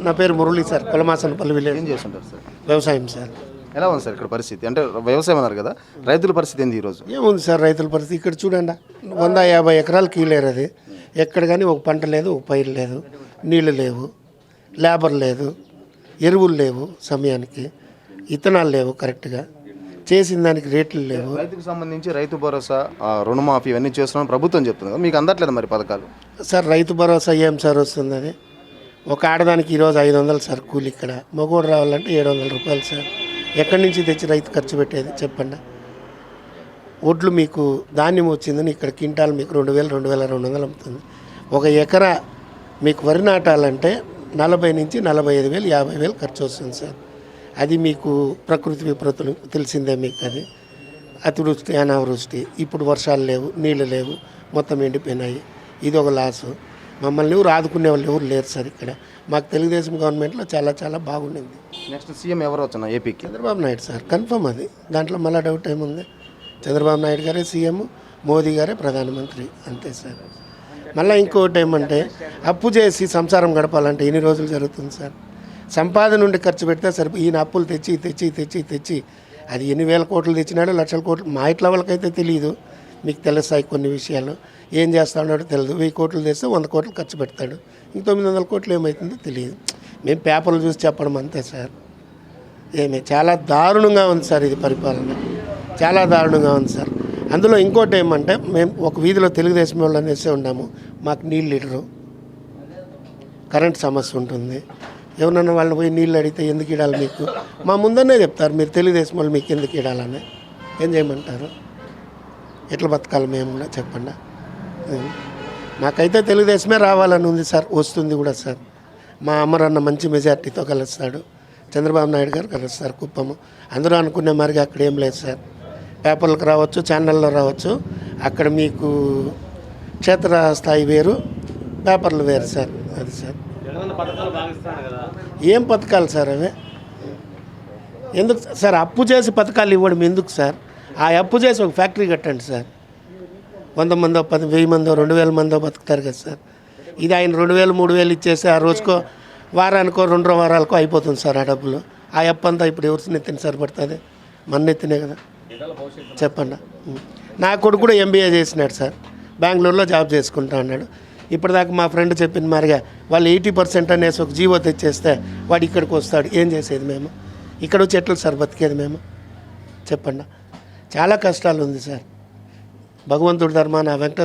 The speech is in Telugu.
నా పేరు మురళి సార్, కొలమాసనపల్లి విలేజ్. ఏం చేస్తుంటారు సార్? వ్యవసాయం సార్. ఎలా ఉంది సార్ ఇక్కడ పరిస్థితి? అంటే వ్యవసాయం అన్నారు కదా, రైతుల పరిస్థితి ఏంది ఈరోజు? ఏముంది సార్ రైతుల పరిస్థితి? ఇక్కడ చూడండి, 150 ఎకరాలు కీలేరు. అది ఎక్కడ కానీ ఒక పంట లేదు, ఒక పైరు లేదు, నీళ్లు లేవు, లేబర్ లేదు, ఎరువులు లేవు, సమయానికి ఇత్తనాలు లేవు, కరెక్ట్గా చేసిన దానికి రేట్లు లేవు. రైతుకు సంబంధించి రైతు భరోసా, రుణమాఫీ ఇవన్నీ చేస్తున్నాం ప్రభుత్వం చెప్తుంది కదా, మీకు అందట్లేదు మరి పథకాలు? సార్ రైతు భరోసా ఏం సార్ వస్తుంది? అది ఒక ఆడదానికి ఈరోజు 500 సార్ కూలి. ఇక్కడ మగోడు రావాలంటే 700 రూపాయలు సార్. ఎక్కడి నుంచి తెచ్చి రైతు ఖర్చు పెట్టేది చెప్పండి? ఒడ్లు మీకు ధాన్యం వచ్చిందని ఇక్కడ క్వింటాల్ మీకు 2000, 2200 అమ్ముతుంది. ఒక ఎకరా మీకు వరి నాటాలంటే 40 నుంచి 45,000, 50,000 ఖర్చు వస్తుంది సార్. అది మీకు ప్రకృతి విపత్తులు తెలిసిందే మీకు. అది అతివృష్టి, అనావృష్టి, ఇప్పుడు వర్షాలు లేవు, నీళ్ళు లేవు, మొత్తం ఎండిపోయినాయి. ఇది ఒక లాసు. మమ్మల్ని ఎవరు ఆదుకునే వాళ్ళు ఎవరు లేరు సార్ ఇక్కడ. మాకు తెలుగుదేశం గవర్నమెంట్లో చాలా చాలా బాగుండింది. నెక్స్ట్ సీఎం ఎవరు వచ్చినా ఏపీకి? Chandrababu Naidu sir, confirm. అది దాంట్లో మళ్ళీ డౌట్ ఏముంది? చంద్రబాబు నాయుడు గారే సీఎం, మోదీ గారే ప్రధానమంత్రి, అంతే సార్. మళ్ళీ ఇంకోటి ఏమంటే, అప్పు చేసి సంసారం గడపాలంటే ఎన్ని రోజులు జరుగుతుంది సార్? సంపాదన నుండి ఖర్చు పెడితే సరే, ఈయన అప్పులు తెచ్చి తెచ్చి తెచ్చి తెచ్చి అది ఎన్ని వేల కోట్లు తెచ్చినాడో, లక్షల కోట్లు. మా ఇట్ల వాళ్ళకైతే తెలియదు, మీకు తెలుస్తాయి కొన్ని విషయాలు. ఏం చేస్తా ఉన్నాడో తెలియదు. 1000 కోట్లు తెస్తే 100 కోట్లు ఖర్చు పెడతాడు. ఇంక 900 కోట్లు ఏమవుతుందో తెలియదు. మేము పేపర్లు చూసి చెప్పడం అంతే సార్. చాలా దారుణంగా ఉంది సార్ ఇది పరిపాలన, చాలా దారుణంగా ఉంది సార్. అందులో ఇంకోటి ఏమంటే, మేము ఒక వీధిలో తెలుగుదేశం వాళ్ళు అనేసి ఉన్నాము. మాకు నీళ్ళు లీటరు, కరెంట్ సమస్య ఉంటుంది. ఎవరన్నా వాళ్ళని పోయి నీళ్ళు అడిగితే ఎందుకు ఇడాలి మీకు? మా ముందనే చెప్తారు, మీరు తెలుగుదేశం వాళ్ళు మీకు ఎందుకు ఇడాలని. ఏం చేయమంటారు? ఎట్లా బతకాలి మేము చెప్పండి? నాకైతే తెలుగుదేశమే రావాలని ఉంది సార్, వస్తుంది కూడా సార్. మా అమరన్న మంచి మెజార్టీతో కలుస్తాడు, చంద్రబాబు నాయుడు గారు కలుస్తారు కుప్పము. అందరూ అనుకునే మరిగా అక్కడ ఏం లేదు సార్. పేపర్లకు రావచ్చు, ఛానల్లో రావచ్చు. అక్కడ మీకు క్షేత్రస్థాయి వేరు, పేపర్లు వేరు సార్. అది సార్. ఏం పథకాలు సార్ అవి? ఎందుకు సార్ అప్పు చేసి పథకాలు ఇవ్వడం ఎందుకు సార్? ఆ అప్పు చేసి ఒక ఫ్యాక్టరీ కట్టండి సార్. 100 మందో 10,000 మందో 2,000 మందో బతుకుతారు కదా సార్. ఇది ఆయన 2,000, 3,000 ఇచ్చేసి ఆ రోజుకో, వారానికో, 2 వారాలకో అయిపోతుంది సార్ ఆ డబ్బులు. ఆ అప్పు అంతా ఇప్పుడు ఎవరి నెత్తిన సరిపడుతుంది? మన నెత్తినే కదా చెప్పండి. నా కొడుకు కూడా MBA చేసినాడు సార్, బెంగళూరులో జాబ్ చేసుకుంటా అన్నాడు. ఇప్పటిదాకా మా ఫ్రెండ్ చెప్పిన మారిగా వాళ్ళు 80% అనేసి ఒక జీవో తెచ్చేస్తే వాడు ఇక్కడికి వస్తాడు. ఏం చేసేది మేము? ఇక్కడ వచ్చి ఎట్లా సార్ బతికేది మేము చెప్పండి? చాలా కష్టాలు ఉంది సార్. భగవంతుడి ధర్మాన వెంకట